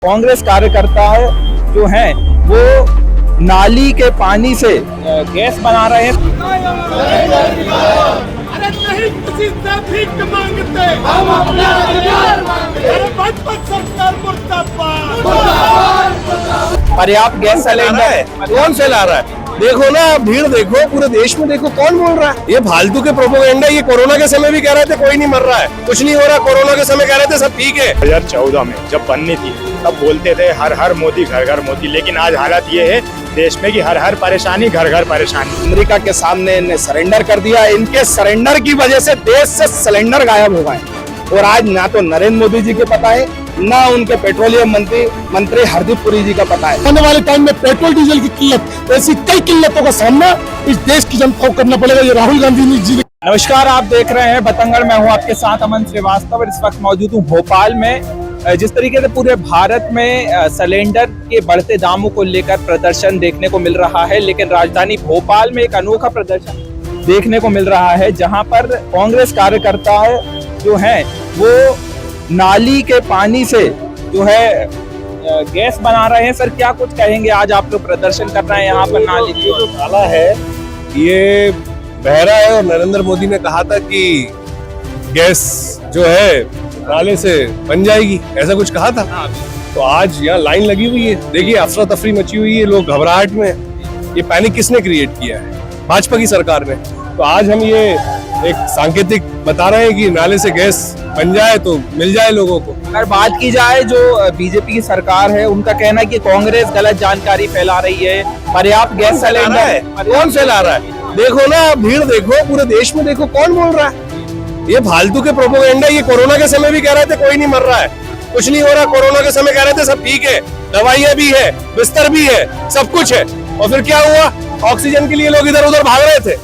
कांग्रेस कार्यकर्ता जो हैं वो नाली के पानी से गैस बना रहे हैं। अरे नहीं किसी से भीख मांगते, हम अपना अधिकार मांगते। अरे भाजपा सरकार मुर्दाबाद। पर्याप्त गैस सिलेंडर कौन से ला रहा है? देखो ना, भीड़ देखो, पूरे देश में देखो कौन बोल रहा है। ये फालतू के प्रोपेगेंडा। ये कोरोना के समय भी कह रहे थे कोई नहीं मर रहा है, कुछ नहीं हो रहा। कोरोना के समय कह रहे थे सब ठीक है। 2014 में जब बननी थी तब बोलते थे हर हर मोदी घर घर मोदी, लेकिन आज हालत ये है देश में कि हर हर परेशानी घर घर परेशानी। अमेरिका के सामने इन्हें सरेंडर कर दिया। इनके सरेंडर की वजह से देश से सिलेंडर गायब हो गए। और आज ना तो नरेंद्र मोदी जी के पता है, ना उनके पेट्रोलियम मंत्री हरदीप पुरी जी का पता है। आने वाले टाइम में पेट्रोल डीजल की किल्लत, ऐसी कई किल्लतों का सामना इस देश की जनता को करना पड़ेगा। ये राहुल गांधी जी ने। नमस्कार, आप देख रहे हैं बतंगड़। मैं हूं आपके साथ अमन श्रीवास्तव। इस वक्त मौजूद हूं भोपाल में। जिस तरीके से पूरे भारत में सिलेंडर के बढ़ते दामों को लेकर प्रदर्शन देखने को मिल रहा है, लेकिन राजधानी भोपाल में एक अनोखा प्रदर्शन देखने को मिल रहा है, जहां पर कांग्रेस कार्यकर्ता जो हैं वो नाली के पानी से जो है गैस बना रहे हैं। सर, क्या कुछ कहेंगे? आज आप लोग प्रदर्शन कर रहे हैं यहाँ पर। नाली जो नाला है ये बह रहा है और नरेंद्र मोदी ने कहा था कि गैस जो है नाले से बन जाएगी, ऐसा कुछ कहा था। तो आज यहाँ लाइन लगी हुई है, देखिए अफरा तफरी मची हुई है, लोग घबराहट में। ये पैनिक किसने क्रिएट किया है? भाजपा की सरकार ने। तो आज हम ये एक सांकेतिक बता रहे हैं कि नाले से गैस बन जाए तो मिल जाए लोगों को। अगर बात की जाए जो बीजेपी की सरकार है, उनका कहना है कि कांग्रेस गलत जानकारी फैला रही है। पर्याप्त गैस सिलेंडर कौन से ला रहा है? देखो ना, भीड़ देखो, पूरे देश में देखो कौन बोल रहा है। ये फालतू के प्रोपेगेंडा। ये कोरोना के समय भी कह रहे थे कोई नहीं मर रहा है, कुछ नहीं हो रहा। कोरोना के समय कह रहे थे सब ठीक है, दवाइयां भी है, बिस्तर भी है, सब कुछ है। और फिर क्या हुआ? ऑक्सीजन के लिए लोग इधर उधर भाग रहे थे।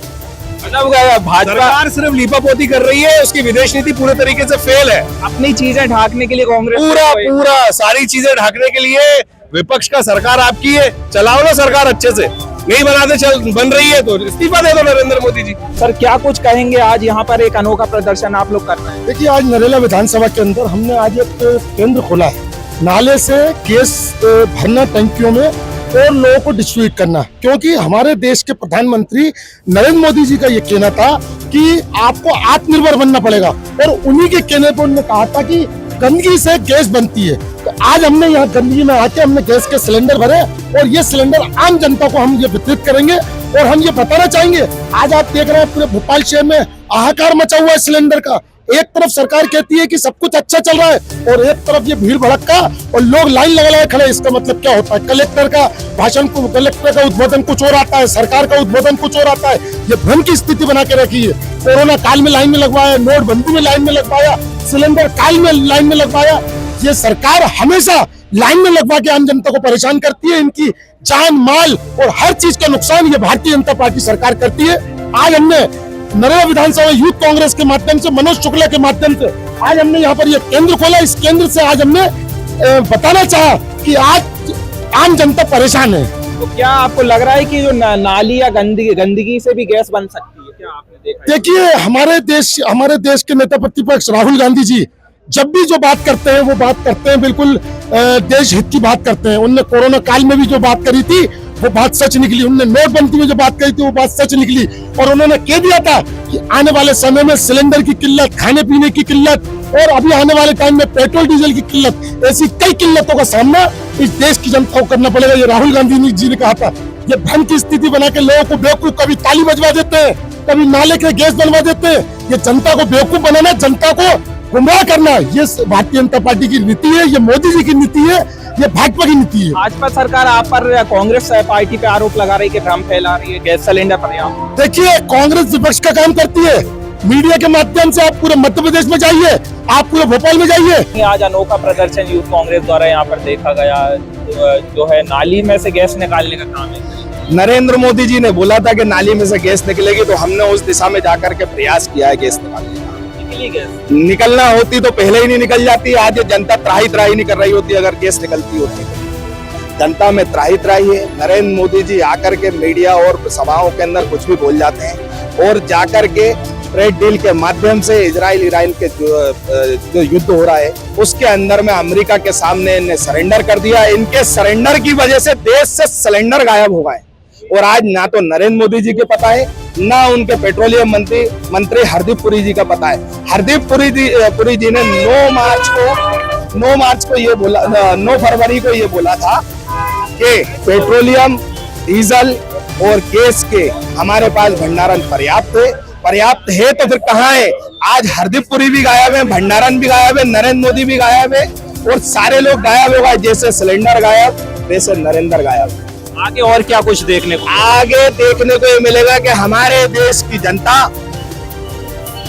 मतलब भाजपा सरकार सिर्फ लीपापोती कर रही है, उसकी विदेश नीति पूरे तरीके से फेल है। अपनी चीजें ढांकने के लिए कांग्रेस पूरा सारी चीजें ढकने के लिए विपक्ष का सरकार आपकी है। चलाओ ना सरकार अच्छे से, नहीं बनाते चल बन रही है तो इस्तीफा दे दो नरेंद्र मोदी जी। सर, क्या कुछ कहेंगे? आज यहाँ पर एक अनोखा प्रदर्शन आप लोग कर रहे हैं। देखिए, आज नरेला विधानसभा के अंदर हमने आज एक केंद्र खोला है। नाले से गैस भरना टंकियों में और लोगों को डिस्ट्रीब्यूट करना, क्योंकि हमारे देश के प्रधानमंत्री नरेंद्र मोदी जी का ये कहना था कि आपको आत्मनिर्भर बनना पड़ेगा, और उन्हीं के कहने पर उन्होंने कहा था कि गंदगी से गैस बनती है। तो आज हमने यहाँ गंदगी में आके हमने गैस के सिलेंडर भरे, और ये सिलेंडर आम जनता को हम ये वितरित करेंगे। और हम ये बताना चाहेंगे, आज आप देख रहे हैं पूरे भोपाल शहर में हाहाकार मचा हुआ है सिलेंडर का। एक तरफ सरकार कहती है कि सब कुछ अच्छा चल रहा है, और एक तरफ ये भीड़ भड़का और लोग लाइन लगा खड़े। इसका मतलब क्या होता है? कलेक्टर का भाषण को, कलेक्टर का उद्बोधन कुछ और आता है, सरकार का उद्बोधन कुछ और आता है। ये भ्रम की स्थिति बना के रखी है। कोरोना काल में लाइन में लगवाया, नोटबंदी में लाइन में लगवाया, सिलेंडर काल में लाइन में लगवाया। ये सरकार हमेशा लाइन में लगवा के आम जनता को परेशान करती है। इनकी जान माल और हर चीज का नुकसान ये भारतीय जनता पार्टी सरकार करती है। आज हमने नरेला विधानसभा यूथ कांग्रेस के माध्यम से, मनोज शुक्ला के माध्यम से आज हमने यहाँ पर ये केंद्र खोला। इस केंद्र से आज हमने बताना चाहा कि आज आम जनता परेशान है। तो क्या आपको लग रहा है कि जो नाली या गंदगी से भी गैस बन सकती है? क्या आपने देखा? देखिए, हमारे देश के नेता प्रतिपक्ष राहुल गांधी जी जब भी जो बात करते हैं वो बात करते हैं बिल्कुल देश हित की बात करते हैं। उनने कोरोना काल में भी जो बात करी थी वो बात सच निकली। उन्होंने नोटबंदी में जो बात कही थी वो बात सच निकली। और उन्होंने कह दिया था कि आने वाले समय में सिलेंडर की किल्लत, खाने पीने की किल्लत, और अभी आने वाले टाइम में पेट्रोल डीजल की किल्लत, ऐसी कई किल्लतों का सामना इस देश की जनता को करना पड़ेगा। ये राहुल गांधी जी ने कहा था। ये भ्रम की स्थिति बना के लोगों को बेवकूफ, कभी ताली बजवा देते हैं, कभी नाले के गैस बनवा देते हैं। ये जनता को बेवकूफ बनाना, जनता को गुमराह करना, ये भारतीय जनता पार्टी की नीति है। ये मोदी जी की नीति है, ये भाजपा की नीति है। भाजपा सरकार आप पर, कांग्रेस पार्टी पे आरोप लगा रही है कि भ्रम फैला रही है गैस सिलेंडर पर। देखिए, कांग्रेस विपक्ष का काम करती है। मीडिया के माध्यम से आप पूरे मध्य प्रदेश में जाइए, आप पूरे भोपाल में जाइए। आज अनोखा प्रदर्शन यूथ कांग्रेस द्वारा यहाँ पर देखा गया, जो है नाली में से गैस निकालने का काम है। नरेंद्र मोदी जी ने बोला था कि नाली में से गैस निकलेगी, तो हमने उस दिशा में जाकर के प्रयास किया है गैस निकालने का। निकलना होती तो पहले ही नहीं निकल जाती। आज ये जनता त्राही नहीं कर रही होती अगर गैस निकलती होती तो। जनता में त्राही है। नरेंद्र मोदी जी आकर के मीडिया और सभाओं के अंदर कुछ भी बोल जाते हैं, और जाकर के ट्रेड डील के माध्यम से इजराइल के जो युद्ध हो रहा है उसके अंदर में अमेरिका के सामने इन्हें सरेंडर कर दिया। इनके सरेंडर की वजह से देश से सिलेंडर गायब हो गए और आज ना तो नरेंद्र मोदी जी के पता है ना उनके पेट्रोलियम मंत्री हरदीप पुरी जी का पता है। हरदीप पुरी जी ने 9 फरवरी को ये बोला था कि पेट्रोलियम, डीजल और गैस के हमारे पास भंडारण पर्याप्त है तो फिर कहाँ है? आज हरदीप पुरी भी गायब है, भंडारण भी गायब है, नरेंद्र मोदी भी गायब है और सारे लोग गायब हो गए। जैसे सिलेंडर गायब वैसे नरेंद्र गायब। आगे और क्या कुछ देखने को? आगे देखने को ये मिलेगा कि हमारे देश की जनता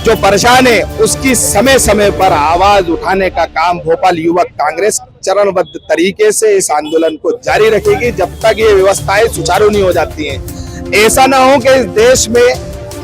जो परेशान है उसकी समय समय पर आवाज उठाने का काम भोपाल युवक कांग्रेस चरणबद्ध तरीके से इस आंदोलन को जारी रखेगी जब तक ये व्यवस्थाएं सुचारू नहीं हो जाती हैं। ऐसा ना हो कि इस देश में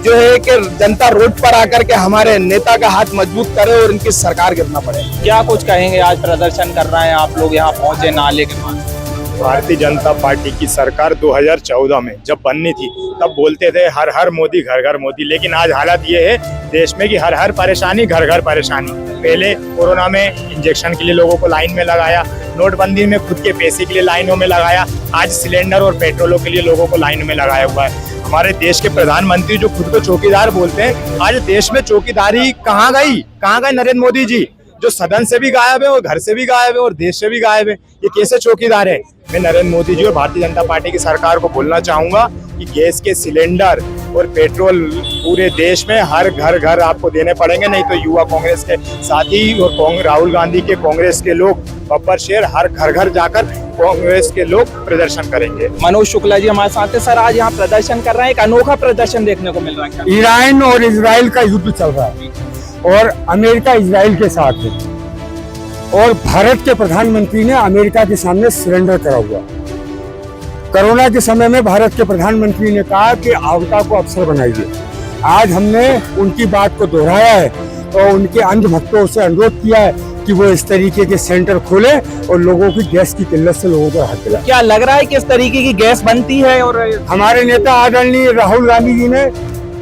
जो है कि जनता रोड पर आकर के हमारे नेता का हाथ मजबूत करे और इनकी सरकार गिरना पड़े। क्या कुछ कहेंगे? आज प्रदर्शन कर रहे हैं आप लोग, यहाँ पहुंचे नाले के पास। भारतीय जनता पार्टी की सरकार 2014 में जब बननी थी तब बोलते थे हर हर मोदी घर घर मोदी, लेकिन आज हालत ये है देश में कि हर हर परेशानी घर घर परेशानी। पहले कोरोना में इंजेक्शन के लिए लोगों को लाइन में लगाया, नोटबंदी में खुद के पैसे के लिए लाइनों में लगाया, आज सिलेंडर और पेट्रोलों के लिए लोगों को लाइन में लगाया हुआ है। हमारे देश के प्रधानमंत्री जो खुद को चौकीदार बोलते हैं, आज देश में चौकीदारी कहाँ गए नरेंद्र मोदी जी, जो सदन से भी गायब है और घर से भी गायब है और देश से भी गायब है। ये कैसे चौकीदार है? मैं नरेंद्र मोदी जी और भारतीय जनता पार्टी की सरकार को बोलना चाहूंगा कि गैस के सिलेंडर और पेट्रोल पूरे देश में हर घर आपको देने पड़ेंगे, नहीं तो युवा कांग्रेस के साथी और राहुल गांधी के कांग्रेस के लोग बब्बर शेर हर घर जाकर कांग्रेस के लोग प्रदर्शन करेंगे। मनोज शुक्ला जी हमारे साथ है। सर, आज यहाँ प्रदर्शन कर रहे हैं, एक अनोखा प्रदर्शन देखने को मिल रहा है। ईरान और इजराइल का युद्ध चल रहा है और अमेरिका इजराइल के साथ है और भारत के प्रधानमंत्री ने अमेरिका के सामने सरेंडर करा हुआ। कोरोना के समय में भारत के प्रधानमंत्री ने कहा कि आवता को अवसर बनाइए। आज हमने उनकी बात को दोहराया है और उनके अंधभक्तों से अनुरोध किया है कि वो इस तरीके के सेंटर खोले और लोगों की गैस की किल्लत से लोगों को राहत दिलाए। क्या लग रहा है किस तरीके की गैस बनती है? और हमारे नेता आदरणीय राहुल गांधी जी ने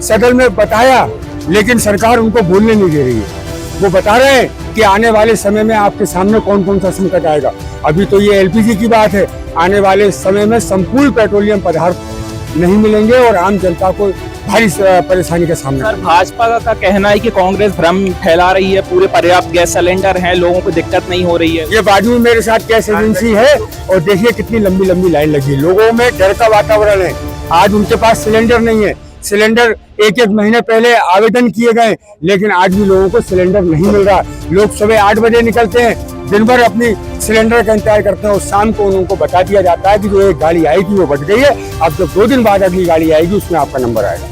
सदन में बताया, लेकिन सरकार उनको बोलने नहीं दे रही है। वो बता रहे हैं कि आने वाले समय में आपके सामने कौन कौन सा संकट आएगा। अभी तो ये एलपीजी की बात है, आने वाले समय में संपूर्ण पेट्रोलियम पदार्थ नहीं मिलेंगे और आम जनता को भारी परेशानी का सामना। सर, भाजपा का कहना है कि कांग्रेस भ्रम फैला रही है, पूरे पर्याप्त गैस सिलेंडर हैं, लोगों को दिक्कत नहीं हो रही है। ये बाजू में मेरे साथ गैस एजेंसी है और देखिए कितनी लंबी लंबी लाइन लगी, लोगों में डर का वातावरण है। आज उनके पास सिलेंडर नहीं है, सिलेंडर एक महीने पहले आवेदन किए गए, लेकिन आज भी लोगों को सिलेंडर नहीं मिल रहा। लोग सुबह 8 बजे निकलते हैं, दिन भर अपनी सिलेंडर का इंतजार करते हैं और शाम को उनको बता दिया जाता है कि जो एक गाड़ी आई थी वो बच गई है, अब जब 2 दिन बाद अगली गाड़ी आएगी उसमें आपका नंबर आएगा।